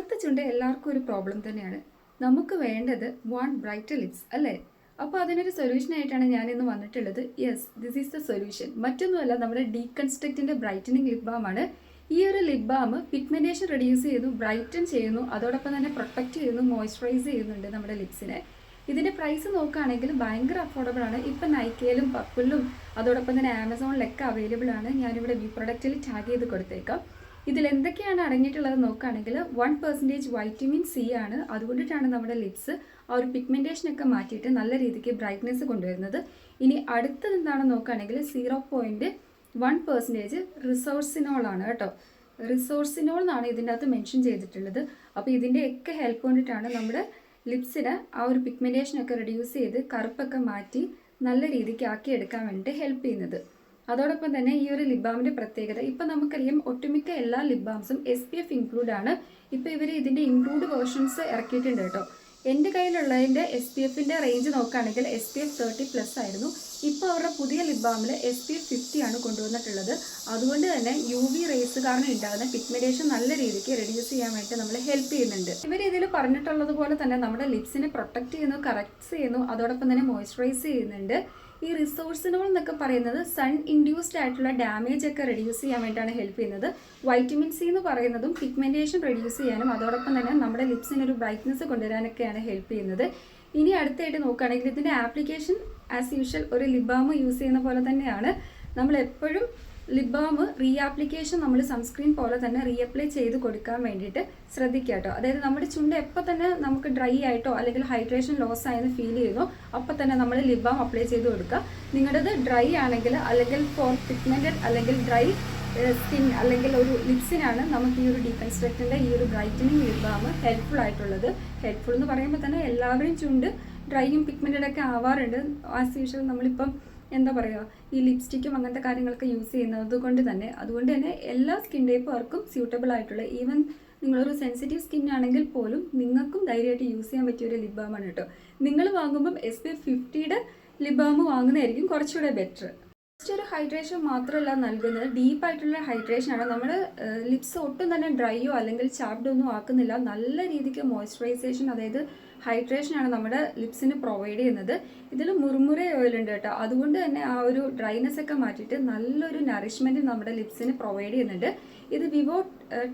കറുത്ത ചുണ്ട് എല്ലാവർക്കും ഒരു പ്രോബ്ലം തന്നെയാണ്. നമുക്ക് വേണ്ടത് ബ്രൈറ്റർ ലിപ്സ് അല്ലേ? അപ്പോൾ അതിനൊരു സൊല്യൂഷൻ ആയിട്ടാണ് ഞാൻ ഇന്ന് വന്നിട്ടുള്ളത്. Yes, this is the solution. മറ്റൊന്നുമല്ല, നമ്മുടെ ഡീകൺസ്ട്രക്റ്റിൻ്റെ ബ്രൈറ്റനിങ് ലിപ് ബാം ആണ്. ഈ ഒരു ലിപ് ബാം പിഗ്മെന്റേഷൻ റെഡ്യൂസ് ചെയ്യുന്നു, ബ്രൈറ്റൻ ചെയ്യുന്നു, അതോടൊപ്പം തന്നെ പ്രൊട്ടക്റ്റ് ചെയ്യുന്നു, മോയ്സ്ചറൈസ് ചെയ്യുന്നുണ്ട് നമ്മുടെ ലിപ്സിനെ. ഇതിൻ്റെ പ്രൈസ് നോക്കുകയാണെങ്കിൽ ഭയങ്കര അഫോർഡബിൾ ആണ്. ഇപ്പം നൈക്കയിലും പർപ്പിളിലും അതോടൊപ്പം തന്നെ ആമസോണിലൊക്കെ അവൈലബിൾ ആണ്. ഞാനിവിടെ വ്യൂ പ്രൊഡക്റ്റിൽ ടാഗ് ചെയ്ത് കൊടുത്തേക്കാം. ഇതിൽ എന്തൊക്കെയാണ് അടങ്ങിയിട്ടുള്ളത് നോക്കുകയാണെങ്കിൽ 1% വൈറ്റമിൻ സി ആണ്. അതുകൊണ്ടിട്ടാണ് നമ്മുടെ ലിപ്സ് ആ ഒരു പിഗ്മെന്റേഷനൊക്കെ മാറ്റിയിട്ട് നല്ല രീതിക്ക് ബ്രൈറ്റ്നെസ് കൊണ്ടുവരുന്നത്. ഇനി അടുത്തത് എന്താണെന്ന് നോക്കുകയാണെങ്കിൽ 0.1% റിസോഴ്സിനോൾ ആണ് കേട്ടോ. റിസോഴ്സിനോൾ എന്നാണ് ഇതിൻ്റെ അകത്ത് മെൻഷൻ ചെയ്തിട്ടുള്ളത്. അപ്പോൾ ഇതിൻ്റെയൊക്കെ ഹെൽപ്പ് കൊണ്ടിട്ടാണ് നമ്മുടെ ലിപ്സിന് ആ ഒരു പിഗ്മെന്റേഷനൊക്കെ റെഡ്യൂസ് ചെയ്ത് കറുപ്പൊക്കെ മാറ്റി നല്ല രീതിക്ക് ആക്കിയെടുക്കാൻ വേണ്ടിയിട്ട് ഹെൽപ്പ് ചെയ്യുന്നത്. അതോടൊപ്പം തന്നെ ഈ ഒരു ലിപ് ബാമിൻ്റെ പ്രത്യേകത, ഇപ്പം നമുക്കറിയാം ഒട്ടുമിക്ക എല്ലാ ലിപ് ബാംസും SPF ഇൻക്ലൂഡ് ആണ്. ഇപ്പോൾ ഇവർ ഇതിൻ്റെ ഇൻക്ലൂഡ് വേർഷൻസ് ഇറക്കിയിട്ടുണ്ട് കേട്ടോ. എൻ്റെ കയ്യിലുള്ളതിൻ്റെ SPFിൻ്റെ റേഞ്ച് നോക്കുകയാണെങ്കിൽ SPF 30+ ആയിരുന്നു. ഇപ്പോൾ അവരുടെ പുതിയ ലിപ് ബാമിൽ SPF 50 ആണ് കൊണ്ടുവന്നിട്ടുള്ളത്. അതുകൊണ്ട് തന്നെ UV റേസ് കാരണം ഉണ്ടാകുന്ന പിഗ്മെന്റേഷൻ നല്ല രീതിക്ക് റെഡ്യൂസ് ചെയ്യാൻ വേണ്ടി നമ്മളെ ഹെൽപ്പ് ചെയ്യുന്നുണ്ട്. ഇവർ ഇതിൽ പറഞ്ഞിട്ടുള്ളത് പോലെ തന്നെ നമ്മുടെ ലിപ്സിനെ പ്രൊട്ടക്റ്റ് ചെയ്യുന്നു, കറക്റ്റ് ചെയ്യുന്നു, അതോടൊപ്പം തന്നെ മോയ്സ്ചറൈസ് ചെയ്യുന്നുണ്ട്. ഈ റിസോഴ്സിനോൾ എന്നൊക്കെ പറയുന്നത് സൺ ഇൻഡ്യൂസ്ഡ് ആയിട്ടുള്ള ഡാമേജ് ഒക്കെ റെഡ്യൂസ് ചെയ്യാൻ വേണ്ടിയിട്ടാണ് ഹെൽപ്പ് ചെയ്യുന്നത്. വൈറ്റമിൻ സി എന്ന് പറയുന്നതും പിഗ്മെന്റേഷൻ റെഡ്യൂസ് ചെയ്യാനും അതോടൊപ്പം തന്നെ നമ്മുടെ ലിപ്സിനൊരു ബ്രൈറ്റ്നസ് കൊണ്ടുവരാനൊക്കെയാണ് ഹെൽപ്പ് ചെയ്യുന്നത്. ഇനി അടുത്തായിട്ട് നോക്കുകയാണെങ്കിൽ ഇതിൻ്റെ ആപ്ലിക്കേഷൻ ആസ് യൂഷ്വൽ ഒരു ലിപ് ബാം യൂസ് ചെയ്യുന്ന പോലെ തന്നെയാണ്. നമ്മൾ എപ്പോഴും ലിപ് ബാം റീആപ്ലിക്കേഷൻ നമ്മൾ സൺസ്ക്രീൻ പോലെ തന്നെ റീഅപ്ലൈ ചെയ്ത് കൊടുക്കാൻ വേണ്ടിയിട്ട് ശ്രദ്ധിക്കുക കേട്ടോ. അതായത് നമ്മുടെ ചുണ്ട് എപ്പോൾ തന്നെ നമുക്ക് ഡ്രൈ ആയിട്ടോ അല്ലെങ്കിൽ ഹൈഡ്രേഷൻ ലോസ് ആയെന്ന് ഫീൽ ചെയ്യുന്നു അപ്പോൾ തന്നെ നമ്മൾ ലിപ് ബാം അപ്ലൈ ചെയ്ത് കൊടുക്കുക. നിങ്ങളുടേത് ഡ്രൈ ആണെങ്കിൽ അല്ലെങ്കിൽ ഫോർ പിഗ്മെന്റഡ് അല്ലെങ്കിൽ ഡ്രൈ സ്കിൻ അല്ലെങ്കിൽ ഒരു ലിപ്സിനാണ് നമുക്ക് ഈ ഒരു ഡീകൺസ്ട്രക്റ്റിൻ്റെ ഈ ഒരു ബ്രൈറ്റനിങ് ലിപ് ബാം ഹെൽപ്ഫുൾ ആയിട്ടുള്ളത്. ഹെൽപ്ഫുൾ എന്ന് പറയുമ്പോൾ തന്നെ എല്ലാവരുടെയും ചുണ്ട് ഡ്രൈയും പിഗ്മെന്റഡ് ഒക്കെ ആവാറുണ്ട്. ആസ് യൂഷ്വൽ നമ്മളിപ്പം എന്താ പറയുക, ഈ ലിപ്സ്റ്റിക്കും അങ്ങനത്തെ കാര്യങ്ങളൊക്കെ യൂസ് ചെയ്യുന്നത് കൊണ്ട് തന്നെ എല്ലാ സ്കിൻ ടൈപ്പുകാർക്കും സ്യൂട്ടബിൾ ആയിട്ടുള്ള, ഈവൻ നിങ്ങളൊരു സെൻസിറ്റീവ് സ്കിൻ ആണെങ്കിൽ പോലും നിങ്ങൾക്കും ധൈര്യമായിട്ട് യൂസ് ചെയ്യാൻ പറ്റിയ ഒരു ലിപ് ബാമാണ് കേട്ടോ. നിങ്ങൾ വാങ്ങുമ്പം SPF 50യുടെ ലിപ് ബാം വാങ്ങുന്നതായിരിക്കും കുറച്ചുകൂടെ ബെറ്റർ. ജസ്റ്റ് ഒരു ഹൈഡ്രേഷൻ മാത്രമല്ല നൽകുന്നത്, ഡീപ്പായിട്ടുള്ള ഹൈഡ്രേഷനാണ്. നമ്മുടെ ലിപ്സ് ഒട്ടും തന്നെ ഡ്രൈയോ അല്ലെങ്കിൽ ചാപ്ഡോ ഒന്നും ആക്കുന്നില്ല. നല്ല രീതിക്ക് മോയ്സ്ചറൈസേഷൻ, അതായത് ഹൈഡ്രേഷനാണ് നമ്മുടെ ലിപ്സിന് പ്രൊവൈഡ് ചെയ്യുന്നത്. ഇതിൽ മുറുമുറ ഓയിൽ ഉണ്ട് കേട്ടോ. അതുകൊണ്ട് തന്നെ ആ ഒരു ഡ്രൈനെസ് ഒക്കെ മാറ്റിയിട്ട് നല്ലൊരു നറിഷ്മെൻറ്റ് നമ്മുടെ ലിപ്സിന് പ്രൊവൈഡ് ചെയ്യുന്നുണ്ട്. ഇത് വിവോ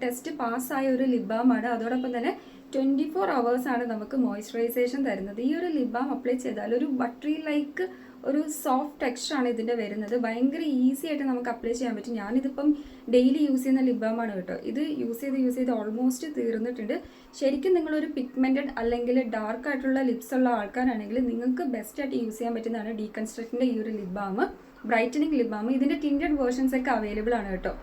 ടെസ്റ്റ് പാസ്സായ ഒരു ലിപ് ബാമാണ്. അതോടൊപ്പം തന്നെ 24 hours ആണ് നമുക്ക് മോയ്സ്ചറൈസേഷൻ തരുന്നത്. ഈ ഒരു ലിപ് ബാം അപ്ലൈ ചെയ്താൽ ഒരു ബട്ടറി ലൈക്ക് ഒരു സോഫ്റ്റ് ടെക്സ്ചറാണ് ഇതിൻ്റെ വരുന്നത്. ഭയങ്കര ഈസി ആയിട്ട് നമുക്ക് അപ്ലൈ ചെയ്യാൻ പറ്റും. ഞാനിതിപ്പം ഡെയിലി യൂസ് ചെയ്യുന്ന ലിപ് ബാമാണ് കേട്ടോ. ഇത് യൂസ് ചെയ്ത് ഓൾമോസ്റ്റ് തീർന്നിട്ടുണ്ട്. ശരിക്കും നിങ്ങളൊരു പിഗ്മെന്റഡ് അല്ലെങ്കിൽ ഡാർക്ക് ആയിട്ടുള്ള ലിപ്സ് ഉള്ള ആൾക്കാരാണെങ്കിൽ നിങ്ങൾക്ക് ബെസ്റ്റ് ആയിട്ട് യൂസ് ചെയ്യാൻ പറ്റുന്നതാണ് ഡീകൺസ്ട്രക്റ്റിൻ്റെ ഈ ഒരു lip balm, brightening lip balm. ഇതിൻ്റെ ടിൻറ്റഡ് വേർഷൻസ് ഒക്കെ അവൈലബിൾ ആണ് കേട്ടോ.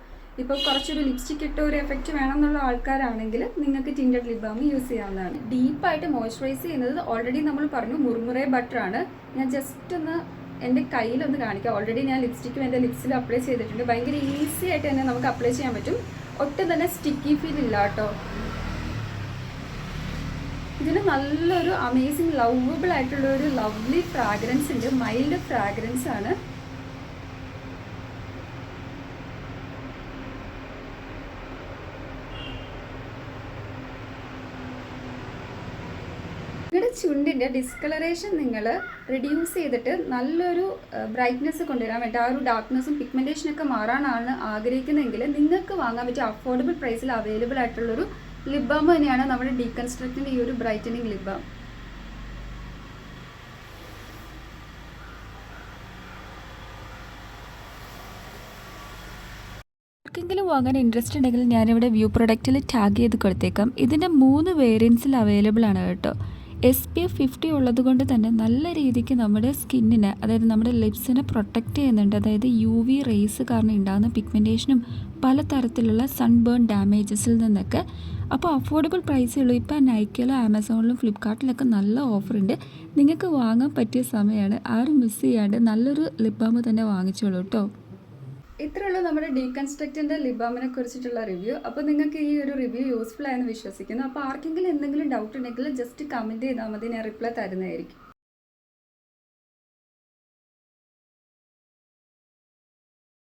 ഇപ്പോൾ കുറച്ചൊരു ലിപ്സ്റ്റിക് ഇട്ട ഒരു എഫക്റ്റ് വേണമെന്നുള്ള ആൾക്കാരാണെങ്കിൽ നിങ്ങൾക്ക് ടിൻറ്റഡ് ലിപ് ബാം യൂസ് ചെയ്യാവുന്നതാണ്. ഡീപ്പായിട്ട് മോയ്സ്ചറൈസ് ചെയ്യുന്നത് ഓൾറെഡി നമ്മൾ പറഞ്ഞു മുറുമുറേ ബട്ടറാണ്. ഞാൻ ജസ്റ്റ് ഒന്ന് എൻ്റെ കയ്യിലൊന്ന് കാണിക്കാം. ഓൾറെഡി ഞാൻ ലിപ്സ്റ്റിക്കും എൻ്റെ ലിപ്സിൽ അപ്ലൈ ചെയ്തിട്ടുണ്ട്. ഭയങ്കര ഈസി ആയിട്ട് തന്നെ നമുക്ക് അപ്ലൈ ചെയ്യാൻ പറ്റും. ഒട്ടും തന്നെ സ്റ്റിക്കി ഫീൽ ഇല്ല കേട്ടോ. ഇതിന് നല്ലൊരു അമേസിങ് ലവബിൾ ആയിട്ടുള്ള ഒരു ലവ്ലി ഫ്രാഗ്രൻസ് ഉണ്ട്. മൈൽഡ് ഫ്രാഗ്രൻസ് ആണ്. നിങ്ങളുടെ ചുണ്ടിൻ്റെ ഡിസ്കളറേഷൻ നിങ്ങൾ റിഡ്യൂസ് ചെയ്തിട്ട് നല്ലൊരു ബ്രൈറ്റ്നെസ് കൊണ്ടുവരാൻ വേണ്ടി, ആ ഒരു ഡാർക്ക്നെസ്സും പിഗ്മെന്റേഷനൊക്കെ മാറാനാണ് ആഗ്രഹിക്കുന്നതെങ്കിൽ നിങ്ങൾക്ക് വാങ്ങാൻ പറ്റിയ അഫോർഡബിൾ പ്രൈസിൽ അവൈലബിൾ ആയിട്ടുള്ളൊരു ലിപ് ബാം തന്നെയാണ് നമ്മുടെ ഡീകൺസ്ട്രക്റ്റിൻ്റെ ഈ ഒരു ബ്രൈറ്റനിങ് ലിപ് ബാം. ആർക്കെങ്കിലും വാങ്ങാൻ ഇൻട്രസ്റ്റ് ഉണ്ടെങ്കിൽ ഞാനിവിടെ വ്യൂ പ്രൊഡക്റ്റിൽ ടാഗ് ചെയ്ത് കൊടുത്തേക്കാം. ഇതിൻ്റെ 3 വേരിയൻസിൽ അവൈലബിൾ ആണ് കേട്ടോ. SPF 50 ഉള്ളത് കൊണ്ട് തന്നെ നല്ല രീതിക്ക് നമ്മുടെ സ്കിന്നിനെ, അതായത് നമ്മുടെ ലിപ്സിനെ പ്രൊട്ടക്റ്റ് ചെയ്യുന്നുണ്ട്. അതായത് UV റേസ് കാരണം ഉണ്ടാകുന്ന പിഗ്മെൻറ്റേഷനും പലതരത്തിലുള്ള സൺബേൺ ഡാമേജസിൽ നിന്നൊക്കെ. അപ്പോൾ അഫോർഡബിൾ പ്രൈസേ ഉള്ളൂ. ഇപ്പോൾ നൈക്കയിലും ആമസോണിലും ഫ്ലിപ്കാർട്ടിലൊക്കെ നല്ല ഓഫറുണ്ട്. നിങ്ങൾക്ക് വാങ്ങാൻ പറ്റിയ സമയമാണ്. ആരും മിസ് ചെയ്യാണ്ട് നല്ലൊരു ലിപ് ബാം തന്നെ വാങ്ങിച്ചോളൂ കേട്ടോ. ഇത്രയുള്ള നമ്മുടെ ഡീകൺസ്ട്രക്റ്റിൻ്റെ ലിപ് ബാമിനെ കുറിച്ചിട്ടുള്ള റിവ്യൂ. അപ്പോൾ നിങ്ങൾക്ക് ഈ ഒരു റിവ്യൂ യൂസ്ഫുൾ ആയെന്ന് വിശ്വസിക്കുന്നു. അപ്പോൾ ആർക്കെങ്കിലും എന്തെങ്കിലും ഡൗട്ട് ഉണ്ടെങ്കിൽ ജസ്റ്റ് കമൻറ്റ് ചെയ്താൽ മതി, ഞാൻ റിപ്ലൈ തരുന്നതായിരിക്കും.